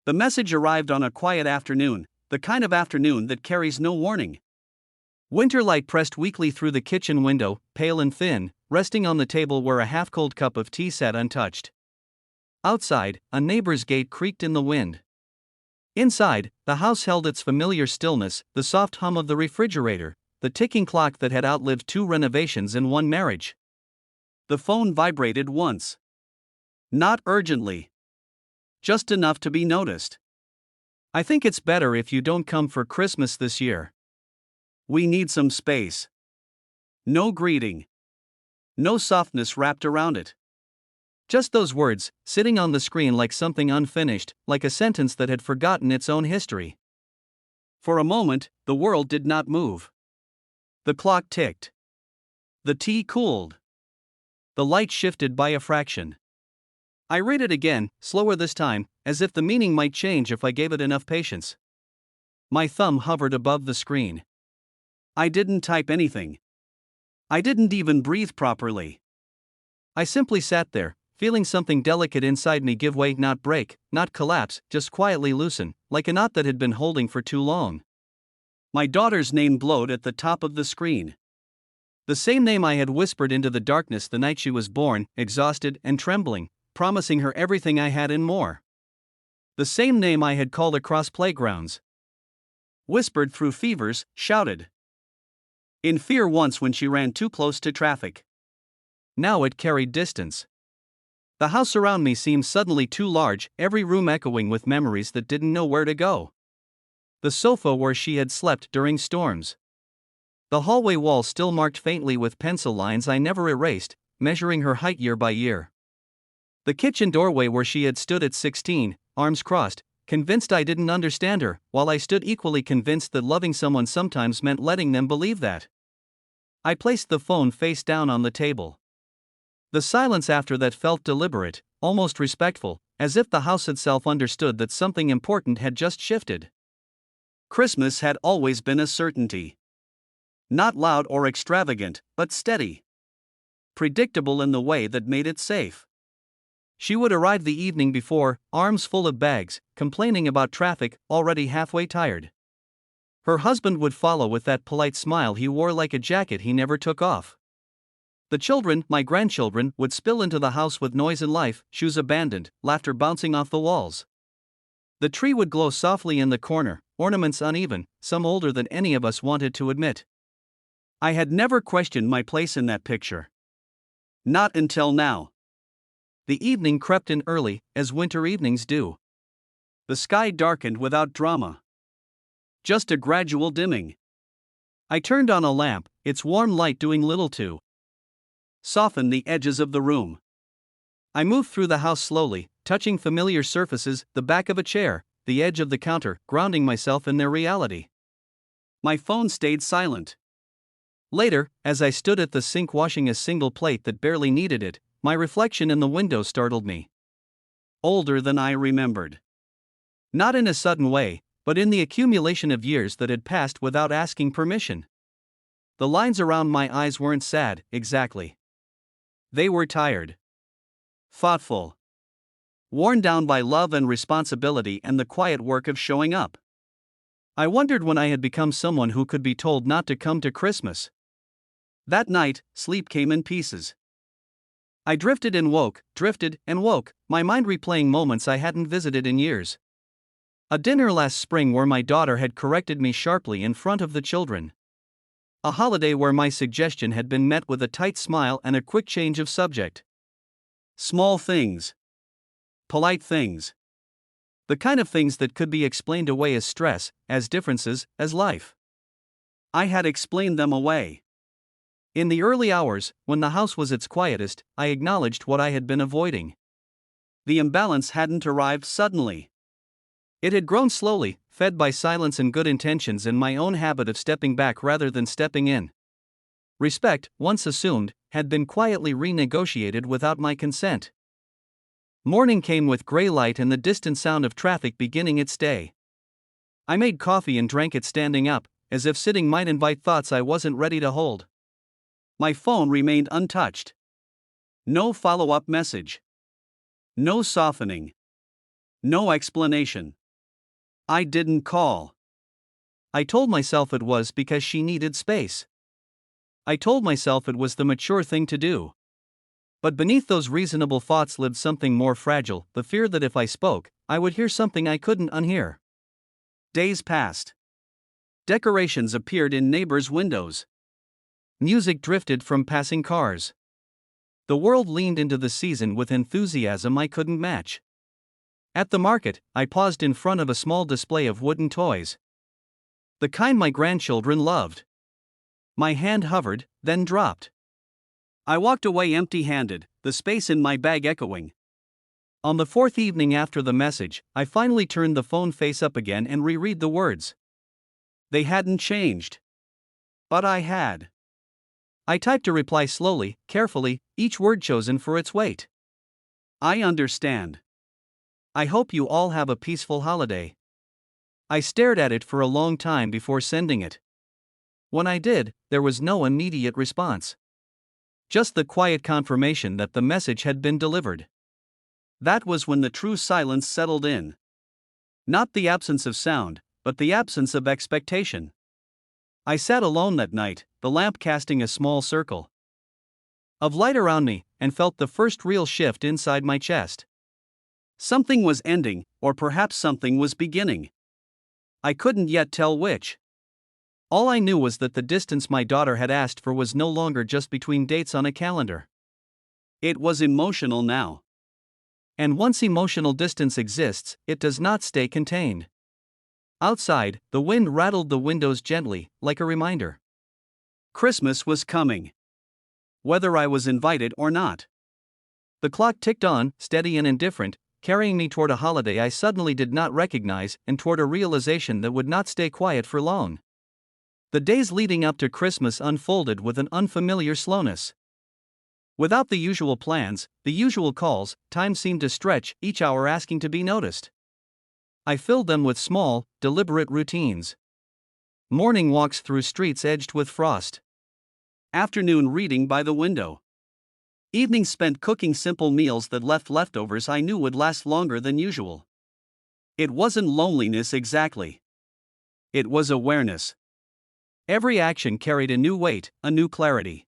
The message arrived on a quiet afternoon, the kind of afternoon that carries no warning. Winter light pressed weakly through the kitchen window, pale and thin, resting on the table where a half-cold cup of tea sat untouched. Outside, a neighbor's gate creaked in the wind. Inside, the house held its familiar stillness, the soft hum of the refrigerator, the ticking clock that had outlived 2 renovations and 1 marriage. The phone vibrated once. Not urgently. Just enough to be noticed. "I think it's better if you don't come for Christmas this year. We need some space." No greeting. No softness wrapped around it. Just those words, sitting on the screen like something unfinished, like a sentence that had forgotten its own history. For a moment, the world did not move. The clock ticked. The tea cooled. The light shifted by a fraction. I read it again, slower this time, as if the meaning might change if I gave it enough patience. My thumb hovered above the screen. I didn't type anything. I didn't even breathe properly. I simply sat there, feeling something delicate inside me give way, not break, not collapse, just quietly loosen, like a knot that had been holding for too long. My daughter's name glowed at the top of the screen. The same name I had whispered into the darkness the night she was born, exhausted and trembling, promising her everything I had and more. The same name I had called across playgrounds. Whispered through fevers, shouted. In fear once when she ran too close to traffic. Now it carried distance. The house around me seemed suddenly too large, every room echoing with memories that didn't know where to go. The sofa where she had slept during storms. The hallway wall still marked faintly with pencil lines I never erased, measuring her height year by year. The kitchen doorway where she had stood at 16, arms crossed, convinced I didn't understand her, while I stood equally convinced that loving someone sometimes meant letting them believe that. I placed the phone face down on the table. The silence after that felt deliberate, almost respectful, as if the house itself understood that something important had just shifted. Christmas had always been a certainty. Not loud or extravagant, but steady. Predictable in the way that made it safe. She would arrive the evening before, arms full of bags, complaining about traffic, already halfway tired. Her husband would follow with that polite smile he wore like a jacket he never took off. The children, my grandchildren, would spill into the house with noise and life, shoes abandoned, laughter bouncing off the walls. The tree would glow softly in the corner, ornaments uneven, some older than any of us wanted to admit. I had never questioned my place in that picture. Not until now. The evening crept in early, as winter evenings do. The sky darkened without drama. Just a gradual dimming. I turned on a lamp, its warm light doing little to soften the edges of the room. I moved through the house slowly, touching familiar surfaces, the back of a chair, the edge of the counter, grounding myself in their reality. My phone stayed silent. Later, as I stood at the sink washing a single plate that barely needed it, my reflection in the window startled me. Older than I remembered. Not in a sudden way, but in the accumulation of years that had passed without asking permission. The lines around my eyes weren't sad, exactly. They were tired. Thoughtful. Worn down by love and responsibility and the quiet work of showing up. I wondered when I had become someone who could be told not to come to Christmas. That night, sleep came in pieces. I drifted and woke, my mind replaying moments I hadn't visited in years. A dinner last spring where my daughter had corrected me sharply in front of the children. A holiday where my suggestion had been met with a tight smile and a quick change of subject. Small things. Polite things. The kind of things that could be explained away as stress, as differences, as life. I had explained them away. In the early hours, when the house was its quietest, I acknowledged what I had been avoiding. The imbalance hadn't arrived suddenly. It had grown slowly, fed by silence and good intentions and my own habit of stepping back rather than stepping in. Respect, once assumed, had been quietly renegotiated without my consent. Morning came with gray light and the distant sound of traffic beginning its day. I made coffee and drank it standing up, as if sitting might invite thoughts I wasn't ready to hold. My phone remained untouched. No follow-up message. No softening. No explanation. I didn't call. I told myself it was because she needed space. I told myself it was the mature thing to do. But beneath those reasonable thoughts lived something more fragile, the fear that if I spoke, I would hear something I couldn't unhear. Days passed. Decorations appeared in neighbors' windows. Music drifted from passing cars. The world leaned into the season with enthusiasm I couldn't match. At the market, I paused in front of a small display of wooden toys. The kind my grandchildren loved. My hand hovered, then dropped. I walked away empty-handed, the space in my bag echoing. On the fourth evening after the message, I finally turned the phone face up again and reread the words. They hadn't changed. But I had. I typed a reply slowly, carefully, each word chosen for its weight. I understand. I hope you all have a peaceful holiday. I stared at it for a long time before sending it. When I did, there was no immediate response. Just the quiet confirmation that the message had been delivered. That was when the true silence settled in. Not the absence of sound, but the absence of expectation. I sat alone that night, the lamp casting a small circle of light around me, and felt the first real shift inside my chest. Something was ending, or perhaps something was beginning. I couldn't yet tell which. All I knew was that the distance my daughter had asked for was no longer just between dates on a calendar. It was emotional now. And once emotional distance exists, it does not stay contained. Outside, the wind rattled the windows gently, like a reminder. Christmas was coming. Whether I was invited or not. The clock ticked on, steady and indifferent, carrying me toward a holiday I suddenly did not recognize and toward a realization that would not stay quiet for long. The days leading up to Christmas unfolded with an unfamiliar slowness. Without the usual plans, the usual calls, time seemed to stretch, each hour asking to be noticed. I filled them with small, deliberate routines. Morning walks through streets edged with frost. Afternoon reading by the window. Evenings spent cooking simple meals that left leftovers I knew would last longer than usual. It wasn't loneliness exactly. It was awareness. Every action carried a new weight, a new clarity.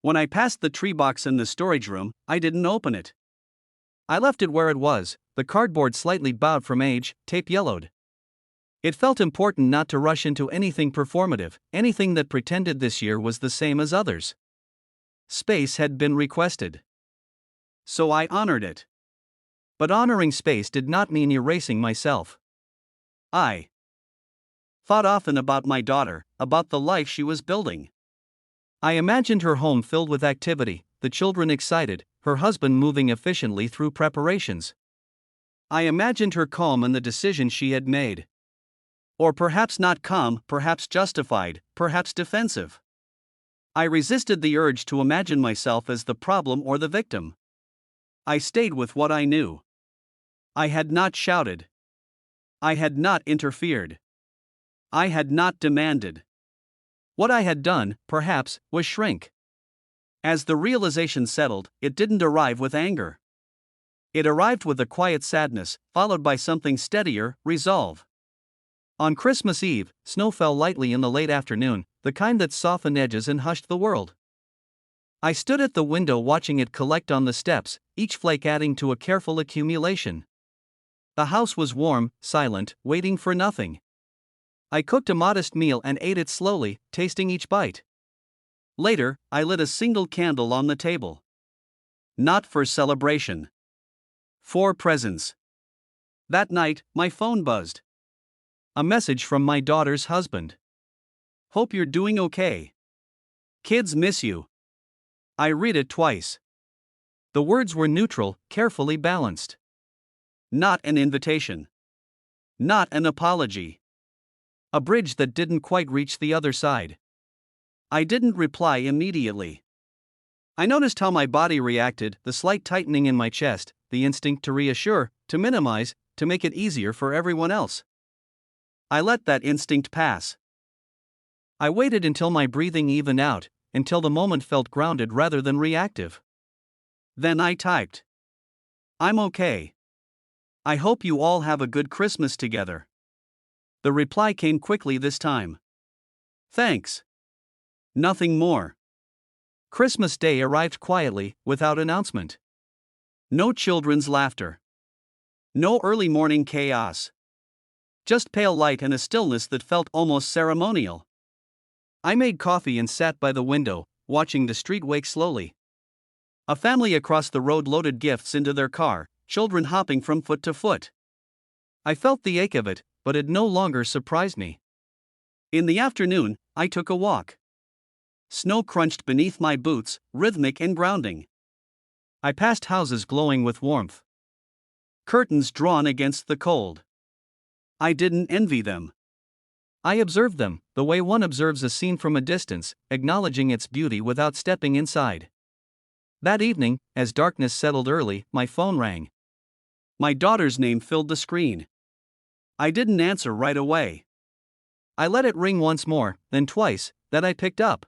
When I passed the tree box in the storage room, I didn't open it. I left it where it was, the cardboard slightly bowed from age, tape yellowed. It felt important not to rush into anything performative, anything that pretended this year was the same as others. Space had been requested. So I honored it. But honoring space did not mean erasing myself. I thought often about my daughter, about the life she was building. I imagined her home filled with activity, the children excited, her husband moving efficiently through preparations. I imagined her calm in the decision she had made. Or perhaps not calm, perhaps justified, perhaps defensive. I resisted the urge to imagine myself as the problem or the victim. I stayed with what I knew. I had not shouted. I had not interfered. I had not demanded. What I had done, perhaps, was shrink. As the realization settled, it didn't arrive with anger. It arrived with a quiet sadness, followed by something steadier, resolve. On Christmas Eve, snow fell lightly in the late afternoon, the kind that softened edges and hushed the world. I stood at the window watching it collect on the steps, each flake adding to a careful accumulation. The house was warm, silent, waiting for nothing. I cooked a modest meal and ate it slowly, tasting each bite. Later, I lit a single candle on the table. Not for celebration. For presence. That night, my phone buzzed. A message from my daughter's husband. Hope you're doing okay. Kids miss you. I read it twice. The words were neutral, carefully balanced. Not an invitation. Not an apology. A bridge that didn't quite reach the other side. I didn't reply immediately. I noticed how my body reacted, the slight tightening in my chest, the instinct to reassure, to minimize, to make it easier for everyone else. I let that instinct pass. I waited until my breathing evened out, until the moment felt grounded rather than reactive. Then I typed. I'm okay. I hope you all have a good Christmas together. The reply came quickly this time. Thanks. Nothing more. Christmas Day arrived quietly, without announcement. No children's laughter. No early morning chaos. Just pale light and a stillness that felt almost ceremonial. I made coffee and sat by the window, watching the street wake slowly. A family across the road loaded gifts into their car, children hopping from foot to foot. I felt the ache of it, but it no longer surprised me. In the afternoon, I took a walk. Snow crunched beneath my boots, rhythmic and grounding. I passed houses glowing with warmth. Curtains drawn against the cold. I didn't envy them. I observed them, the way one observes a scene from a distance, acknowledging its beauty without stepping inside. That evening, as darkness settled early, my phone rang. My daughter's name filled the screen. I didn't answer right away. I let it ring once more, then twice, then I picked up.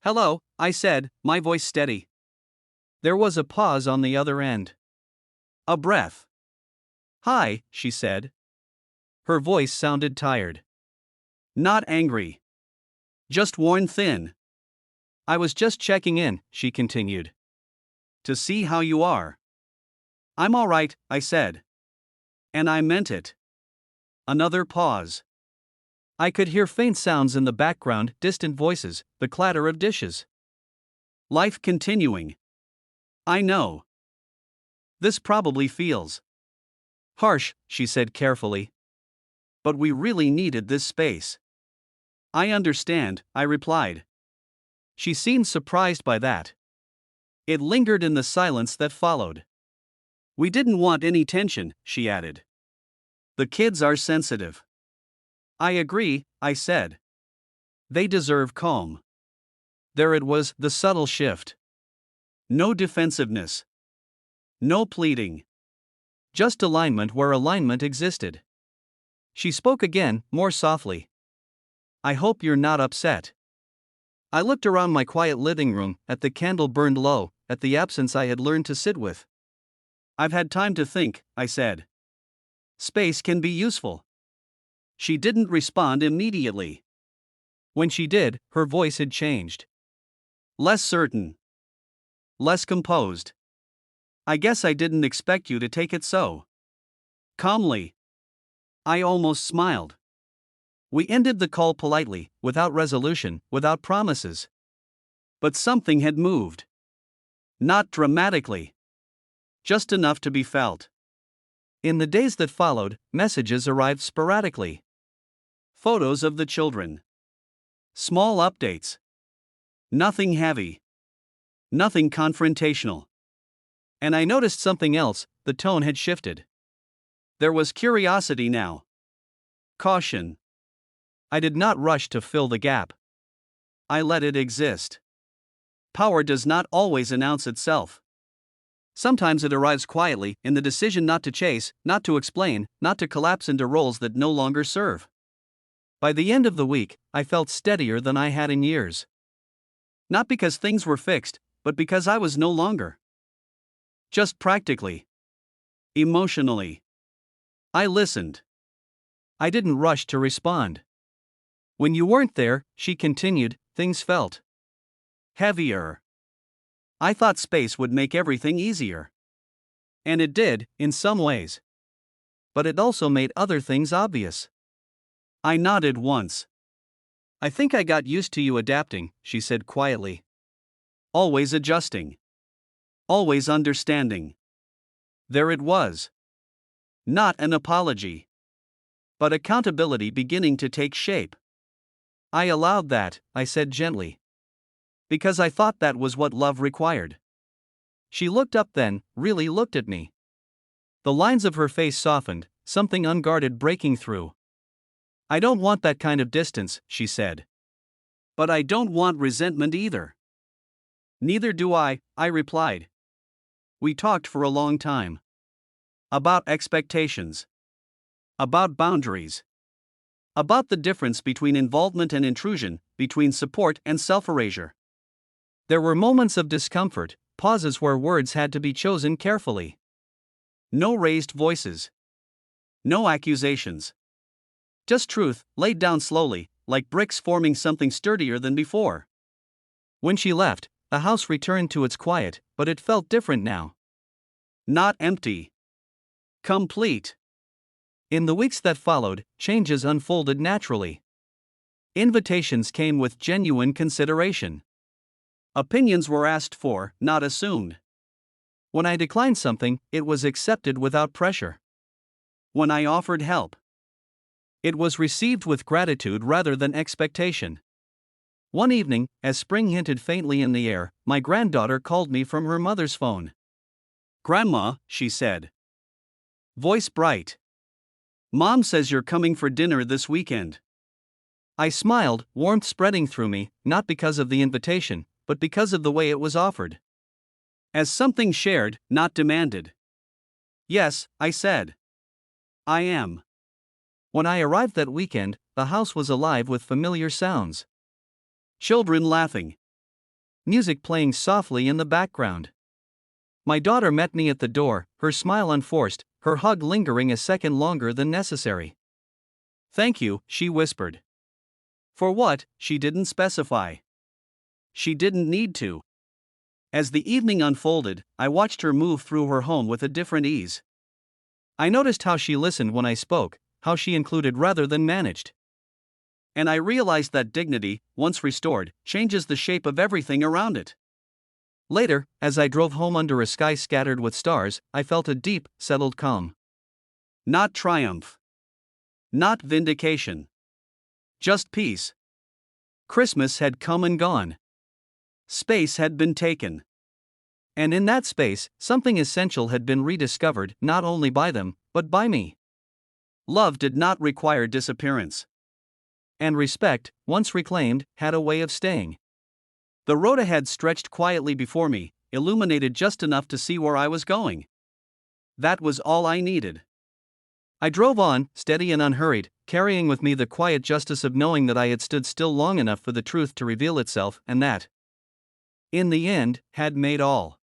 "Hello," I said, my voice steady. There was a pause on the other end. A breath. "Hi," she said. Her voice sounded tired. Not angry. Just worn thin. "I was just checking in," she continued. "To see how you are." "I'm all right," I said. And I meant it. Another pause. I could hear faint sounds in the background, distant voices, the clatter of dishes. Life continuing. I know. This probably feels harsh, she said carefully. But we really needed this space. I understand, I replied. She seemed surprised by that. It lingered in the silence that followed. We didn't want any tension, she added. The kids are sensitive. I agree, I said. They deserve calm. There it was, the subtle shift. No defensiveness. No pleading. Just alignment where alignment existed. She spoke again, more softly. I hope you're not upset. I looked around my quiet living room, at the candle burned low, at the absence I had learned to sit with. I've had time to think, I said. Space can be useful. She didn't respond immediately. When she did, her voice had changed. Less certain. Less composed. I guess I didn't expect you to take it so calmly. I almost smiled. We ended the call politely, without resolution, without promises. But something had moved. Not dramatically. Just enough to be felt. In the days that followed, messages arrived sporadically. Photos of the children. Small updates. Nothing heavy. Nothing confrontational. And I noticed something else, the tone had shifted. There was curiosity now. Caution. I did not rush to fill the gap. I let it exist. Power does not always announce itself. Sometimes it arrives quietly, in the decision not to chase, not to explain, not to collapse into roles that no longer serve. By the end of the week, I felt steadier than I had in years. Not because things were fixed, but because I was no longer. Just practically. Emotionally. I listened. I didn't rush to respond. When you weren't there, she continued, things felt heavier. I thought space would make everything easier. And it did, in some ways. But it also made other things obvious. I nodded once. I think I got used to you adapting, she said quietly. Always adjusting. Always understanding. There it was. Not an apology. But accountability beginning to take shape. I allowed that, I said gently. Because I thought that was what love required. She looked up then, really looked at me. The lines of her face softened, something unguarded breaking through. I don't want that kind of distance, she said. But I don't want resentment either. Neither do I replied. We talked for a long time. About expectations. About boundaries. About the difference between involvement and intrusion, between support and self-erasure. There were moments of discomfort, pauses where words had to be chosen carefully. No raised voices. No accusations. Just truth, laid down slowly, like bricks forming something sturdier than before. When she left, the house returned to its quiet, but it felt different now. Not empty. Complete. In the weeks that followed, changes unfolded naturally. Invitations came with genuine consideration. Opinions were asked for, not assumed. When I declined something, it was accepted without pressure. When I offered help, it was received with gratitude rather than expectation. One evening, as spring hinted faintly in the air, my granddaughter called me from her mother's phone. "Grandma," she said. Voice bright. "Mom says you're coming for dinner this weekend." I smiled, warmth spreading through me, not because of the invitation, but because of the way it was offered. As something shared, not demanded. "Yes," I said. "I am." When I arrived that weekend, the house was alive with familiar sounds. Children laughing. Music playing softly in the background. My daughter met me at the door, her smile unforced, her hug lingering a second longer than necessary. "Thank you," she whispered. For what, she didn't specify. She didn't need to. As the evening unfolded, I watched her move through her home with a different ease. I noticed how she listened when I spoke, how she included rather than managed. And I realized that dignity, once restored, changes the shape of everything around it. Later, as I drove home under a sky scattered with stars, I felt a deep, settled calm. Not triumph. Not vindication. Just peace. Christmas had come and gone. Space had been taken. And in that space, something essential had been rediscovered, not only by them, but by me. Love did not require disappearance. And respect, once reclaimed, had a way of staying. The road ahead stretched quietly before me, illuminated just enough to see where I was going. That was all I needed. I drove on, steady and unhurried, carrying with me the quiet justice of knowing that I had stood still long enough for the truth to reveal itself, and that, in the end, had made all.